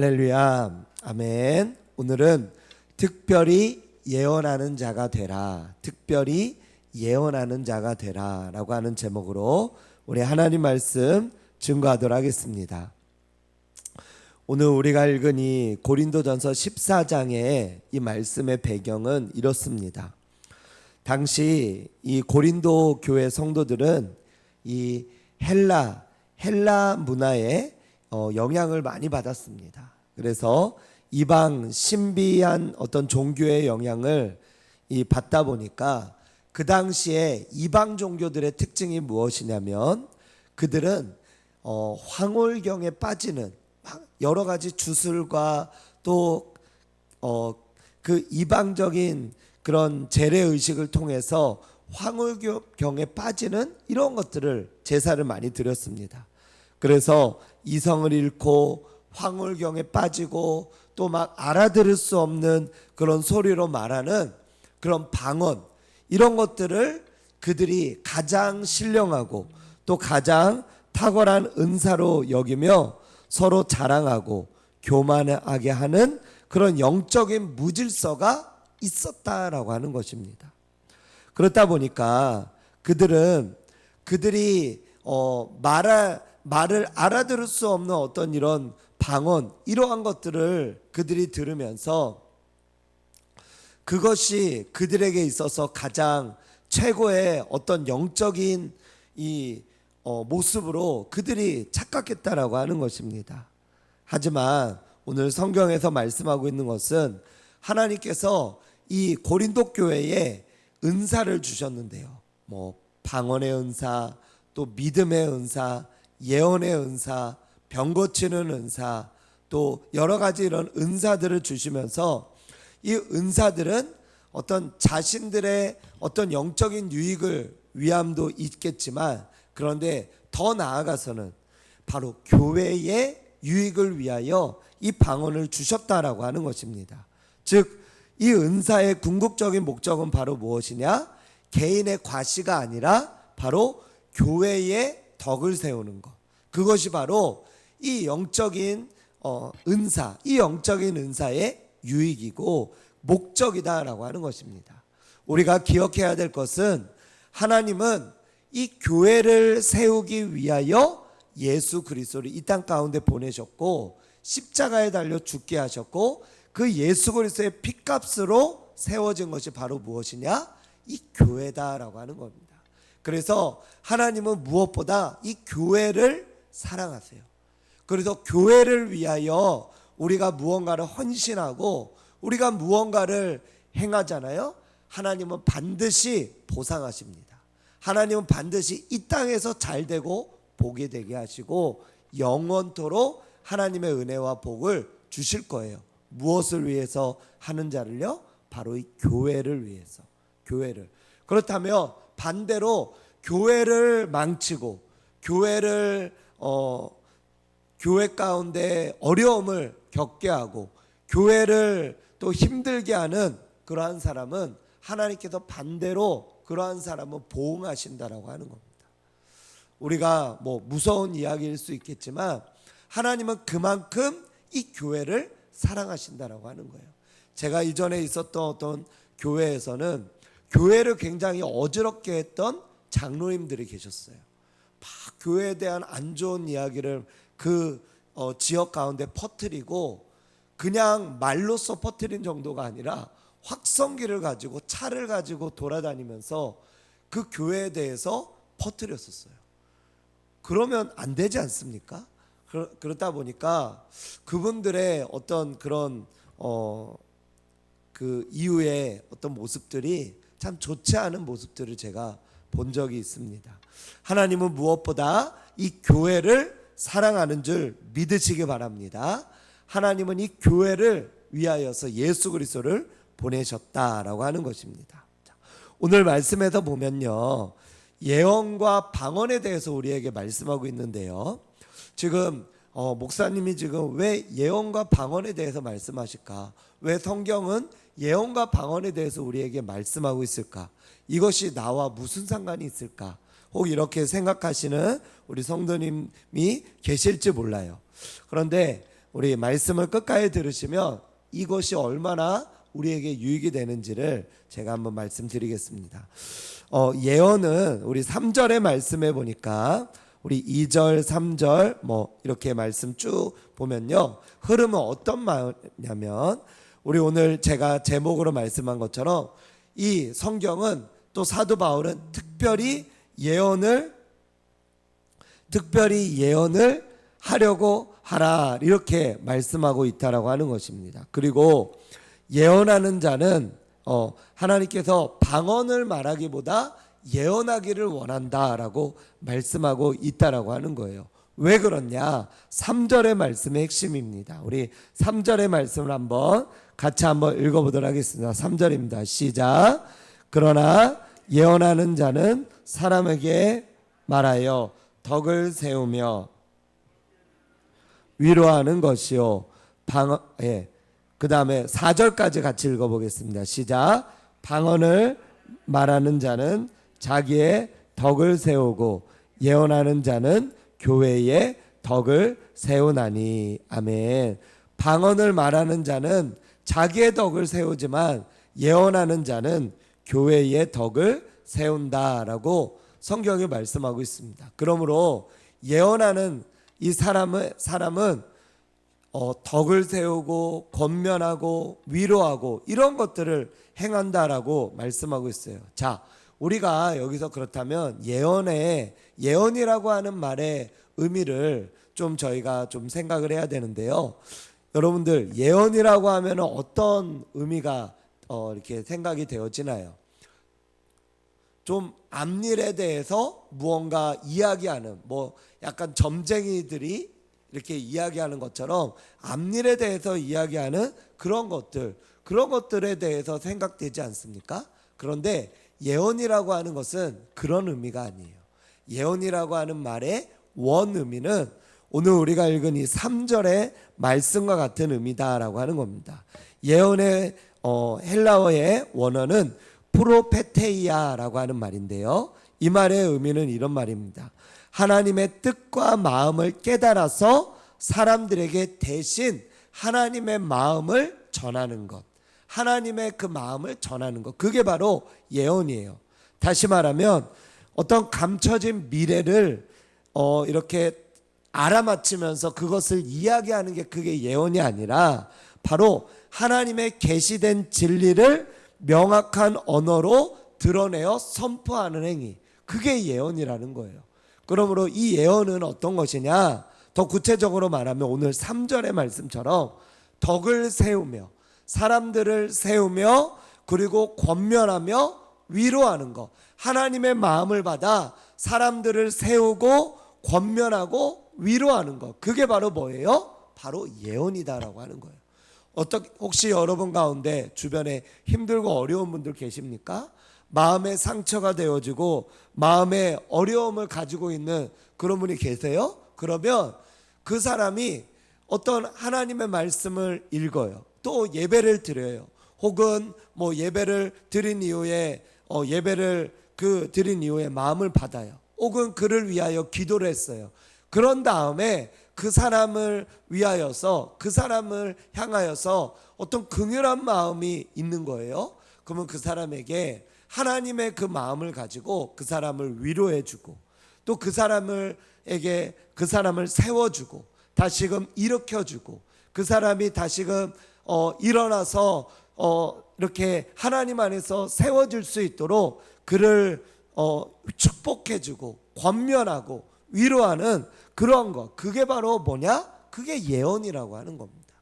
할렐루야, 아멘. 오늘은 특별히 예언하는 자가 되라, 특별히 예언하는 자가 되라 라고 하는 제목으로 우리 하나님 말씀 증거하도록 하겠습니다. 오늘 우리가 읽은 이 고린도전서 14장의 이 말씀의 배경은 이렇습니다. 당시 이 고린도 교회 성도들은 이 헬라 문화에 영향을 많이 받았습니다. 그래서 이방 신비한 어떤 종교의 영향을 받다 보니까 그 당시에 이방 종교들의 특징이 무엇이냐면 그들은 황홀경에 빠지는 여러 가지 주술과 또 그 이방적인 그런 재래 의식을 통해서 황홀경에 빠지는 이런 것들을 제사를 많이 드렸습니다. 그래서 이성을 잃고 황홀경에 빠지고 또 막 알아들을 수 없는 그런 소리로 말하는 그런 방언, 이런 것들을 그들이 가장 신령하고 또 가장 탁월한 은사로 여기며 서로 자랑하고 교만하게 하는 그런 영적인 무질서가 있었다라고 하는 것입니다. 그렇다 보니까 그들이 말을 알아들을 수 없는 어떤 이런 방언, 이러한 것들을 그들이 들으면서 그것이 그들에게 있어서 가장 최고의 어떤 영적인 모습으로 그들이 착각했다라고 하는 것입니다. 하지만 오늘 성경에서 말씀하고 있는 것은 하나님께서 이 고린도 교회에 은사를 주셨는데요. 방언의 은사, 또 믿음의 은사, 예언의 은사, 병 고치는 은사, 또 여러 가지 이런 은사들을 주시면서 이 은사들은 어떤 자신들의 어떤 영적인 유익을 위함도 있겠지만, 그런데 더 나아가서는 바로 교회의 유익을 위하여 이 방언을 주셨다라고 하는 것입니다. 즉, 이 은사의 궁극적인 목적은 바로 무엇이냐? 개인의 과시가 아니라 바로 교회의 덕을 세우는 것. 그것이 바로 이 영적인 은사, 이 영적인 은사의 유익이고 목적이다라고 하는 것입니다. 우리가 기억해야 될 것은 하나님은 이 교회를 세우기 위하여 예수 그리스도를 이 땅 가운데 보내셨고 십자가에 달려 죽게 하셨고 그 예수 그리스도의 피값으로 세워진 것이 바로 무엇이냐? 이 교회다라고 하는 겁니다. 그래서 하나님은 무엇보다 이 교회를 사랑하세요. 그래서 교회를 위하여 우리가 무언가를 헌신하고 우리가 무언가를 행하잖아요. 하나님은 반드시 보상하십니다. 하나님은 반드시 이 땅에서 잘 되고 복이 되게 하시고 영원토록 하나님의 은혜와 복을 주실 거예요. 무엇을 위해서 하는 자를요? 바로 이 교회를 위해서. 교회를. 그렇다면 반대로 교회를 망치고 교회 가운데 어려움을 겪게 하고 교회를 또 힘들게 하는 그러한 사람은 하나님께서 반대로 그러한 사람은 보응하신다라고 하는 겁니다. 우리가 무서운 이야기일 수 있겠지만 하나님은 그만큼 이 교회를 사랑하신다라고 하는 거예요. 제가 이전에 있었던 어떤 교회에서는 교회를 굉장히 어지럽게 했던 장로님들이 계셨어요. 막 교회에 대한 안 좋은 이야기를 그 지역 가운데 퍼뜨리고 그냥 말로써 퍼뜨린 정도가 아니라 확성기를 가지고 차를 가지고 돌아다니면서 그 교회에 대해서 퍼뜨렸었어요. 그러면 안 되지 않습니까? 그렇다 보니까 그분들의 어떤 그런 그 이후에 어떤 모습들이 참 좋지 않은 모습들을 제가 본 적이 있습니다. 하나님은 무엇보다 이 교회를 사랑하는 줄 믿으시기 바랍니다. 하나님은 이 교회를 위하여서 예수 그리스도를 보내셨다라고 하는 것입니다. 오늘 말씀에서 보면요, 예언과 방언에 대해서 우리에게 말씀하고 있는데요. 지금 목사님이 지금 왜 예언과 방언에 대해서 말씀하실까? 왜 성경은 예언과 방언에 대해서 우리에게 말씀하고 있을까? 이것이 나와 무슨 상관이 있을까? 혹 이렇게 생각하시는 우리 성도님이 계실지 몰라요. 그런데 우리 말씀을 끝까지 들으시면 이것이 얼마나 우리에게 유익이 되는지를 제가 한번 말씀드리겠습니다. 예언은 우리 3절의 말씀에 보니까 우리 2절, 3절 뭐 이렇게 말씀 쭉 보면요, 흐름은 어떤 말이냐면 우리 오늘 제가 제목으로 말씀한 것처럼 이 성경은 또 사도 바울은 특별히 예언을 하려고 하라 이렇게 말씀하고 있다라고 하는 것입니다. 그리고 예언하는 자는 하나님께서 방언을 말하기보다 예언하기를 원한다라고 말씀하고 있다라고 하는 거예요. 왜 그렇냐? 3절의 말씀의 핵심입니다. 우리 3절의 말씀을 같이 한번 읽어보도록 하겠습니다. 3절입니다. 시작. 그러나 예언하는 자는 사람에게 말하여 덕을 세우며 위로하는 것이요. 그 다음에 4절까지 같이 읽어보겠습니다. 시작. 방언을 말하는 자는 자기의 덕을 세우고 예언하는 자는 교회의 덕을 세우나니. 아멘. 방언을 말하는 자는 자기의 덕을 세우지만 예언하는 자는 교회의 덕을 세운다라고 성경이 말씀하고 있습니다. 그러므로 예언하는 이 사람은 덕을 세우고 권면하고 위로하고 이런 것들을 행한다라고 말씀하고 있어요. 자, 우리가 여기서 그렇다면 예언이라고 하는 말의 의미를 좀 저희가 좀 생각을 해야 되는데요. 여러분들, 예언이라고 하면 어떤 의미가 이렇게 생각이 되어지나요? 좀 앞일에 대해서 무언가 이야기하는, 뭐 약간 점쟁이들이 이렇게 이야기하는 것처럼 앞일에 대해서 이야기하는 그런 것들에 대해서 생각되지 않습니까? 그런데 예언이라고 하는 것은 그런 의미가 아니에요. 예언이라고 하는 말의 원 의미는 오늘 우리가 읽은 이 3절의 말씀과 같은 의미다라고 하는 겁니다. 예언의 헬라어의 원어는 프로페테이아라고 하는 말인데요, 이 말의 의미는 이런 말입니다. 하나님의 뜻과 마음을 깨달아서 사람들에게 대신 하나님의 마음을 전하는 것, 하나님의 그 마음을 전하는 것, 그게 바로 예언이에요. 다시 말하면 어떤 감춰진 미래를 이렇게 알아맞히면서 그것을 이야기하는 게 그게 예언이 아니라 바로 하나님의 계시된 진리를 명확한 언어로 드러내어 선포하는 행위, 그게 예언이라는 거예요. 그러므로 이 예언은 어떤 것이냐? 더 구체적으로 말하면 오늘 3절의 말씀처럼 덕을 세우며, 사람들을 세우며, 그리고 권면하며 위로하는 것, 하나님의 마음을 받아 사람들을 세우고 권면하고 위로하는 것, 그게 바로 뭐예요? 바로 예언이다라고 하는 거예요. 혹시 여러분 가운데 주변에 힘들고 어려운 분들 계십니까? 마음의 상처가 되어지고 마음의 어려움을 가지고 있는 그런 분이 계세요? 그러면 그 사람이 어떤 하나님의 말씀을 읽어요. 또 예배를 드려요. 혹은 뭐 예배를 드린 이후에 드린 이후에 마음을 받아요. 혹은 그를 위하여 기도를 했어요. 그런 다음에 그 사람을 위하여서, 그 사람을 향하여서 어떤 긍휼한 마음이 있는 거예요. 그러면 그 사람에게 하나님의 그 마음을 가지고 그 사람을 위로해주고, 또 그 사람을 세워주고 다시금 일으켜주고, 그 사람이 다시금 일어나서 이렇게 하나님 안에서 세워질 수 있도록 그를 축복해주고 권면하고 위로하는 그런 것, 그게 바로 뭐냐? 그게 예언이라고 하는 겁니다.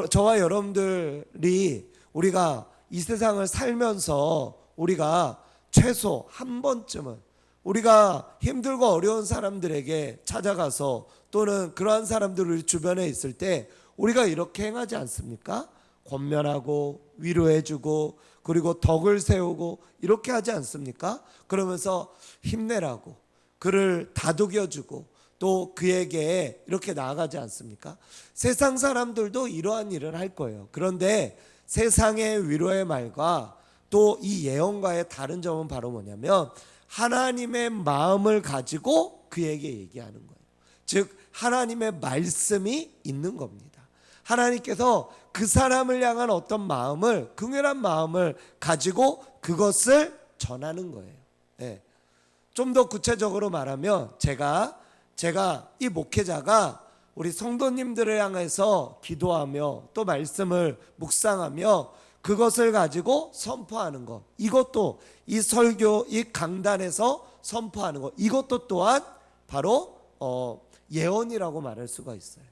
저와 여러분들이 우리가 이 세상을 살면서 우리가 최소 한 번쯤은 우리가 힘들고 어려운 사람들에게 찾아가서, 또는 그러한 사람들 우리 주변에 있을 때 우리가 이렇게 행하지 않습니까? 권면하고 위로해주고 그리고 덕을 세우고 이렇게 하지 않습니까? 그러면서 힘내라고 그를 다독여주고 또 그에게 이렇게 나아가지 않습니까? 세상 사람들도 이러한 일을 할 거예요. 그런데 세상의 위로의 말과 또 이 예언과의 다른 점은 바로 뭐냐면 하나님의 마음을 가지고 그에게 얘기하는 거예요. 즉 하나님의 말씀이 있는 겁니다. 하나님께서 그 사람을 향한 어떤 마음을, 긍휼한 마음을 가지고 그것을 전하는 거예요. 예. 좀 더 구체적으로 말하면 제가 이 목회자가 우리 성도님들을 향해서 기도하며 또 말씀을 묵상하며 그것을 가지고 선포하는 것, 이것도 이 설교, 이 강단에서 선포하는 것, 이것도 또한 바로 예언이라고 말할 수가 있어요.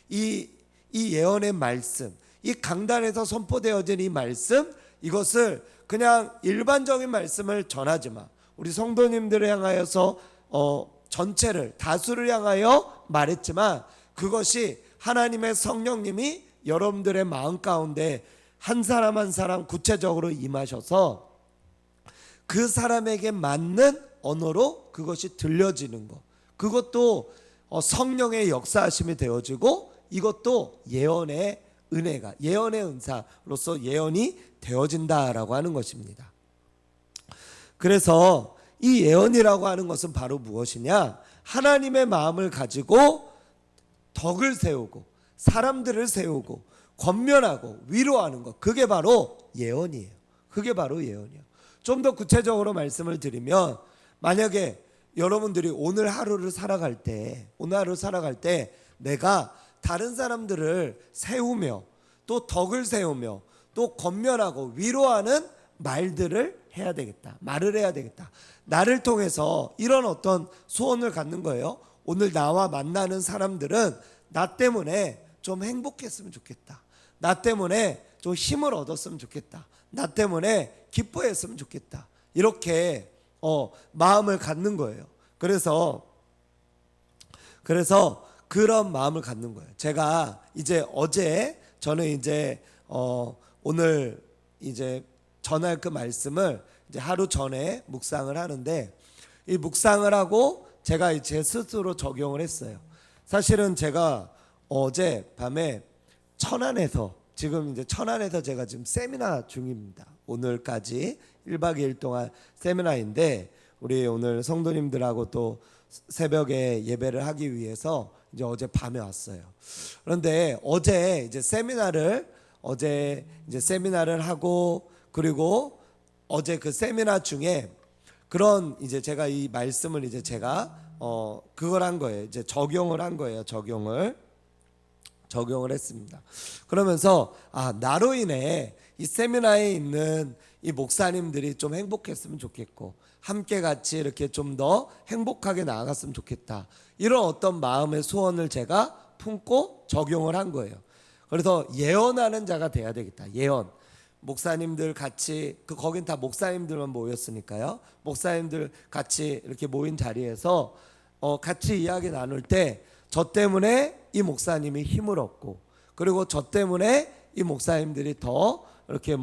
이 예언의 말씀, 이 강단에서 선포되어진 이 말씀, 이것을 그냥 일반적인 말씀을 전하지 마. 우리 성도님들을 향하여서 전체를, 다수를 향하여 말했지만 그것이 하나님의 성령님이 여러분들의 마음 가운데 한 사람 한 사람 구체적으로 임하셔서 그 사람에게 맞는 언어로 그것이 들려지는 것, 그것도 성령의 역사하심이 되어지고, 이것도 예언의 은혜가, 예언의 은사로서 예언이 되어진다라고 하는 것입니다. 그래서 이 예언이라고 하는 것은 바로 무엇이냐? 하나님의 마음을 가지고 덕을 세우고 사람들을 세우고 권면하고 위로하는 것, 그게 바로 예언이에요. 그게 바로 예언이에요. 좀 더 구체적으로 말씀을 드리면, 만약에 여러분들이 오늘 하루를 살아갈 때 내가 다른 사람들을 세우며 또 덕을 세우며 또 권면하고 위로하는 말들을 해야 되겠다. 말을 해야 되겠다. 나를 통해서 이런 어떤 소원을 갖는 거예요. 오늘 나와 만나는 사람들은 나 때문에 좀 행복했으면 좋겠다. 나 때문에 좀 힘을 얻었으면 좋겠다. 나 때문에 기뻐했으면 좋겠다. 이렇게 마음을 갖는 거예요. 그래서 그런 마음을 갖는 거예요. 제가 이제 어제 저는 이제 오늘 이제 전할 그 말씀을 이제 하루 전에 묵상을 하는데, 이 묵상을 하고 제가 제 스스로 적용을 했어요. 사실은 제가 어제 밤에 천안에서, 지금 이제 천안에서 제가 지금 세미나 중입니다. 오늘까지 1박 2일 동안 세미나인데, 우리 오늘 성도님들하고 또 새벽에 예배를 하기 위해서 이제 어제 밤에 왔어요. 그런데 어제 이제 세미나를 하고, 그리고 어제 그 세미나 중에 그런 이제 제가 이 말씀을 이제 제가 그걸 한 거예요. 이제 적용을 한 거예요. 적용을 했습니다. 그러면서 나로 인해 이 세미나에 있는 이 목사님들이 좀 행복했으면 좋겠고, 함께 같이 이렇게 좀 더 행복하게 나아갔으면 좋겠다. 이런 어떤 마음의 소원을 제가 품고 적용을 한 거예요. 그래서 예언하는 자가 돼야 되겠다. 예언. 목사님들 같이, 거긴 다 목사님들만 모였으니까요. 목사님들 같이 이렇게 모인 자리에서 같이 이야기 나눌 때 저 때문에 이 목사님이 힘을 얻고, 그리고 저 때문에 이 목사님들이 더 이렇게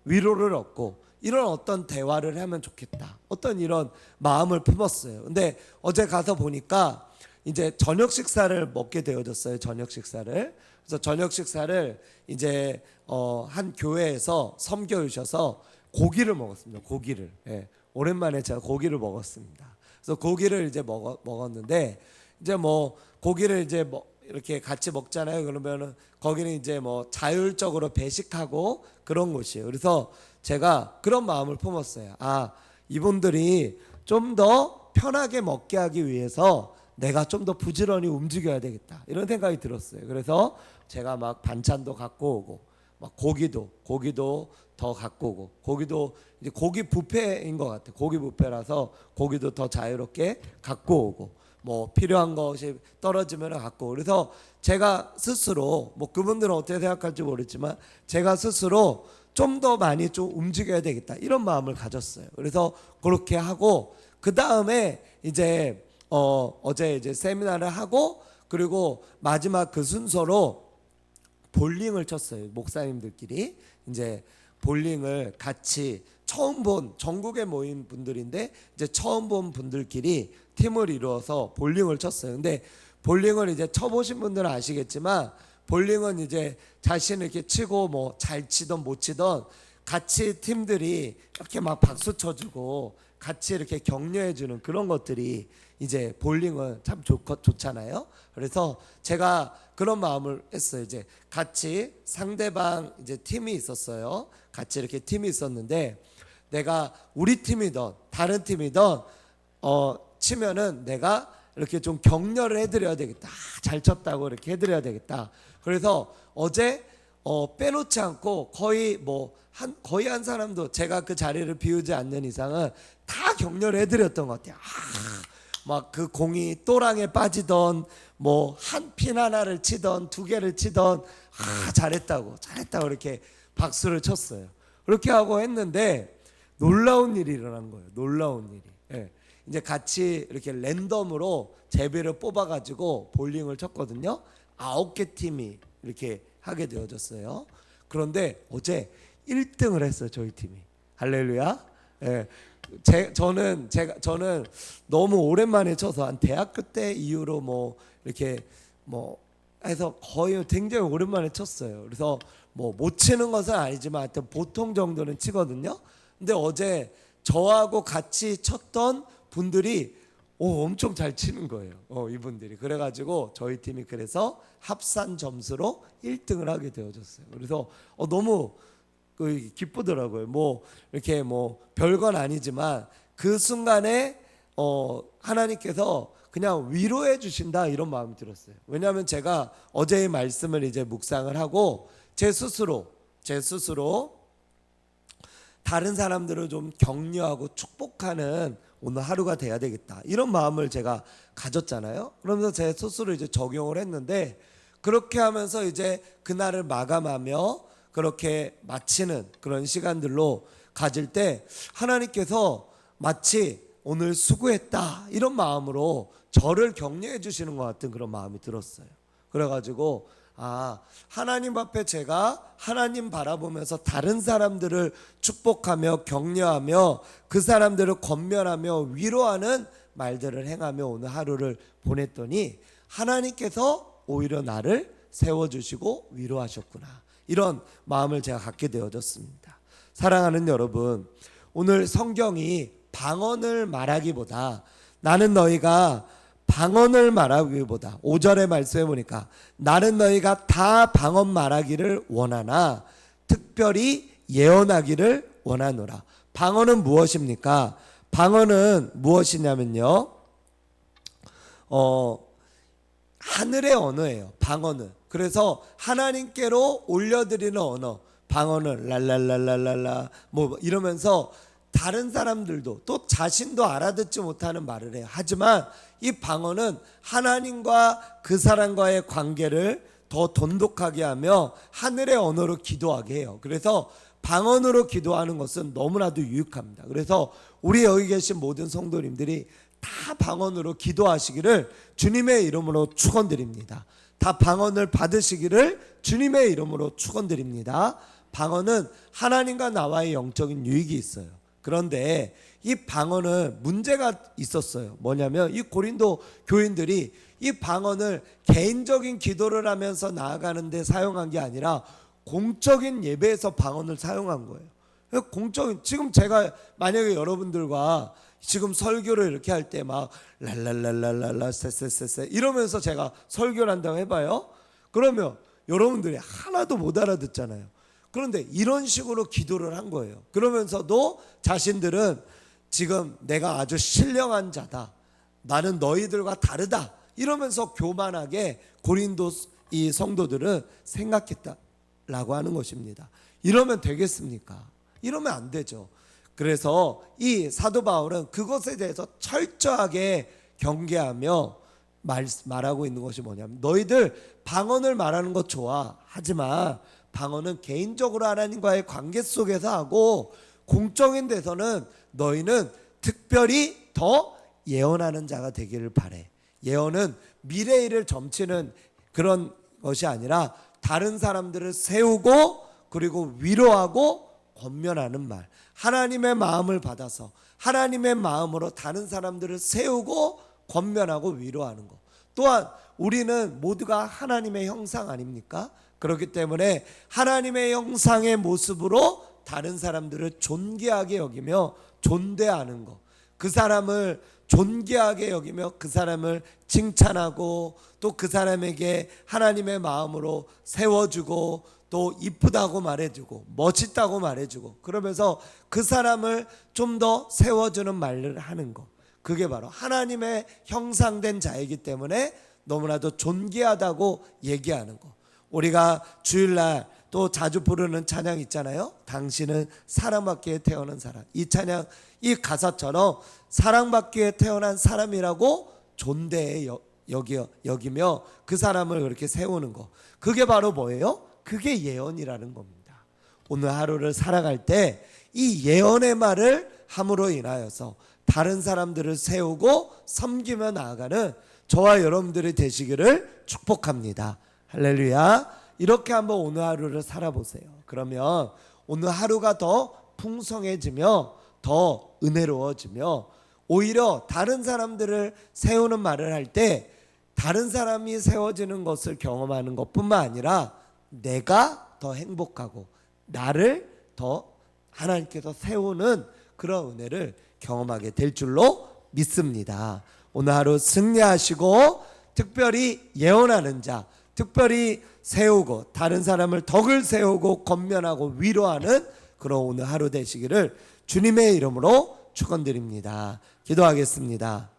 위로를 얻고, 이런 어떤 대화를 하면 좋겠다. 어떤 이런 마음을 품었어요. 근데 어제 가서 보니까 이제 저녁 식사를 먹게 되어졌어요. 저녁 식사를. 그래서 저녁 식사를 이제 한 교회에서 섬겨 주셔서 고기를 먹었습니다. 고기를. 예. 오랜만에 제가 고기를 먹었습니다. 그래서 고기를 이제 먹었는데, 이제 고기를 이제 이렇게 같이 먹잖아요. 그러면은 거기는 이제 자율적으로 배식하고 그런 곳이에요. 그래서 제가 그런 마음을 품었어요. 이분들이 좀 더 편하게 먹게 하기 위해서 내가 좀 더 부지런히 움직여야 되겠다, 이런 생각이 들었어요. 그래서 제가 막 반찬도 갖고 오고, 막 고기도 더 갖고 오고, 고기도 이제 고기 뷔페인 것 같아요. 고기 뷔페라서 고기도 더 자유롭게 갖고 오고, 필요한 것이 떨어지면 갖고 오고. 그래서 제가 스스로, 그분들은 어떻게 생각할지 모르지만 제가 스스로 좀 더 많이 좀 움직여야 되겠다, 이런 마음을 가졌어요. 그래서 그렇게 하고, 그 다음에 이제 어제 이제 세미나를 하고, 그리고 마지막 그 순서로 볼링을 쳤어요. 목사님들끼리 이제 볼링을 같이 처음 본, 전국에 모인 분들인데 이제 처음 본 분들끼리 팀을 이루어서 볼링을 쳤어요. 근데 볼링을 이제 쳐보신 분들은 아시겠지만, 볼링은 이제 자신을 이렇게 치고 잘 치던 못 치던 같이 팀들이 이렇게 막 박수 쳐주고 같이 이렇게 격려해주는 그런 것들이 이제 볼링은 참 좋잖아요. 그래서 제가 그런 마음을 했어요. 이제 같이 상대방 이제 팀이 있었어요. 같이 이렇게 팀이 있었는데 내가 우리 팀이든 다른 팀이든 치면은 내가 이렇게 좀 격려를 해드려야 되겠다. 잘 쳤다고 이렇게 해드려야 되겠다. 그래서 어제 빼놓지 않고 거의 한 사람도 제가 그 자리를 비우지 않는 이상은 다 격려를 해드렸던 것 같아요. 막 그 공이 또랑에 빠지던 한 핀 하나를 치던 두 개를 치던 잘했다고 이렇게 박수를 쳤어요. 그렇게 하고 했는데 놀라운 일이 일어난 거예요. 놀라운 일이. 예. 이제 같이 이렇게 랜덤으로 제비를 뽑아가지고 볼링을 쳤거든요. 9개 팀이 이렇게 하게 되어졌어요. 그런데 어제 1등을 했어요. 저희 팀이. 할렐루야. 예. 저는 너무 오랜만에 쳐서 한 대학교 때 이후로 이렇게 해서 거의 굉장히 오랜만에 쳤어요. 그래서 못 치는 것은 아니지만 하여튼 보통 정도는 치거든요. 근데 어제 저하고 같이 쳤던 분들이 엄청 잘 치는 거예요. 이분들이. 그래가지고 저희 팀이 그래서 합산 점수로 1등을 하게 되어졌어요. 그래서 너무 기쁘더라고요. 이렇게 별건 아니지만 그 순간에 하나님께서 그냥 위로해 주신다 이런 마음이 들었어요. 왜냐하면 제가 어제의 말씀을 이제 묵상을 하고 제 스스로 다른 사람들을 좀 격려하고 축복하는 오늘 하루가 돼야 되겠다 이런 마음을 제가 가졌잖아요. 그러면서 제 스스로 이제 적용을 했는데 그렇게 하면서 이제 그날을 마감하며 그렇게 마치는 그런 시간들로 가질 때 하나님께서 마치 오늘 수고했다 이런 마음으로 저를 격려해 주시는 것 같은 그런 마음이 들었어요. 그래가지고 하나님 앞에 제가 하나님 바라보면서 다른 사람들을 축복하며 격려하며 그 사람들을 권면하며 위로하는 말들을 행하며 오늘 하루를 보냈더니 하나님께서 오히려 나를 세워주시고 위로하셨구나 이런 마음을 제가 갖게 되어졌습니다. 사랑하는 여러분, 오늘 성경이 방언을 말하기보다 나는 너희가 방언을 말하기보다 5절의 말씀해 보니까 나는 너희가 다 방언 말하기를 원하나 특별히 예언하기를 원하노라. 방언은 무엇입니까? 방언은 무엇이냐면요, 하늘의 언어예요. 방언은. 그래서 하나님께로 올려드리는 언어, 방언은 랄랄랄랄랄라 이러면서 다른 사람들도 또 자신도 알아듣지 못하는 말을 해요. 하지만 이 방언은 하나님과 그 사람과의 관계를 더 돈독하게 하며 하늘의 언어로 기도하게 해요. 그래서 방언으로 기도하는 것은 너무나도 유익합니다. 그래서 우리 여기 계신 모든 성도님들이 다 방언으로 기도하시기를 주님의 이름으로 축원드립니다. 다 방언을 받으시기를 주님의 이름으로 축원드립니다. 방언은 하나님과 나와의 영적인 유익이 있어요. 그런데 이 방언은 문제가 있었어요. 뭐냐면 이 고린도 교인들이 이 방언을 개인적인 기도를 하면서 나아가는 데 사용한 게 아니라 공적인 예배에서 방언을 사용한 거예요. 지금 제가 만약에 여러분들과 지금 설교를 이렇게 할 때 막 랄랄랄랄랄라 쎄쎄쎄쎄 이러면서 제가 설교를 한다고 해봐요. 그러면 여러분들이 하나도 못 알아듣잖아요. 그런데 이런 식으로 기도를 한 거예요. 그러면서도 자신들은 지금 내가 아주 신령한 자다, 나는 너희들과 다르다 이러면서 교만하게 고린도 이 성도들은 생각했다라고 하는 것입니다. 이러면 되겠습니까? 이러면 안 되죠. 그래서 이 사도 바울은 그것에 대해서 철저하게 경계하며 말하고 있는 것이 뭐냐면 너희들 방언을 말하는 것 좋아. 하지만 방언은 개인적으로 하나님과의 관계 속에서 하고 공적인 데서는 너희는 특별히 더 예언하는 자가 되기를 바래. 예언은 미래 일을 점치는 그런 것이 아니라 다른 사람들을 세우고 그리고 위로하고 권면하는 말, 하나님의 마음을 받아서 하나님의 마음으로 다른 사람들을 세우고 권면하고 위로하는 것. 또한 우리는 모두가 하나님의 형상 아닙니까? 그렇기 때문에 하나님의 형상의 모습으로 다른 사람들을 존귀하게 여기며 존대하는 것, 그 사람을 존귀하게 여기며 그 사람을 칭찬하고 또 그 사람에게 하나님의 마음으로 세워주고 또 이쁘다고 말해주고 멋있다고 말해주고 그러면서 그 사람을 좀 더 세워주는 말을 하는 거, 그게 바로 하나님의 형상된 자이기 때문에 너무나도 존귀하다고 얘기하는 거. 우리가 주일날 또 자주 부르는 찬양 있잖아요. 당신은 사랑받기에 태어난 사람. 이 찬양, 이 가사처럼 사랑받기에 태어난 사람이라고 존대해 여기며 그 사람을 그렇게 세우는 거, 그게 바로 뭐예요? 그게 예언이라는 겁니다. 오늘 하루를 살아갈 때 이 예언의 말을 함으로 인하여서 다른 사람들을 세우고 섬기며 나아가는 저와 여러분들이 되시기를 축복합니다. 할렐루야. 이렇게 한번 오늘 하루를 살아보세요. 그러면 오늘 하루가 더 풍성해지며 더 은혜로워지며 오히려 다른 사람들을 세우는 말을 할 때 다른 사람이 세워지는 것을 경험하는 것뿐만 아니라 내가 더 행복하고 나를 더 하나님께서 세우는 그런 은혜를 경험하게 될 줄로 믿습니다. 오늘 하루 승리하시고 특별히 예언하는 자, 특별히 세우고 다른 사람을 덕을 세우고 권면하고 위로하는 그런 오늘 하루 되시기를 주님의 이름으로 축원드립니다. 기도하겠습니다.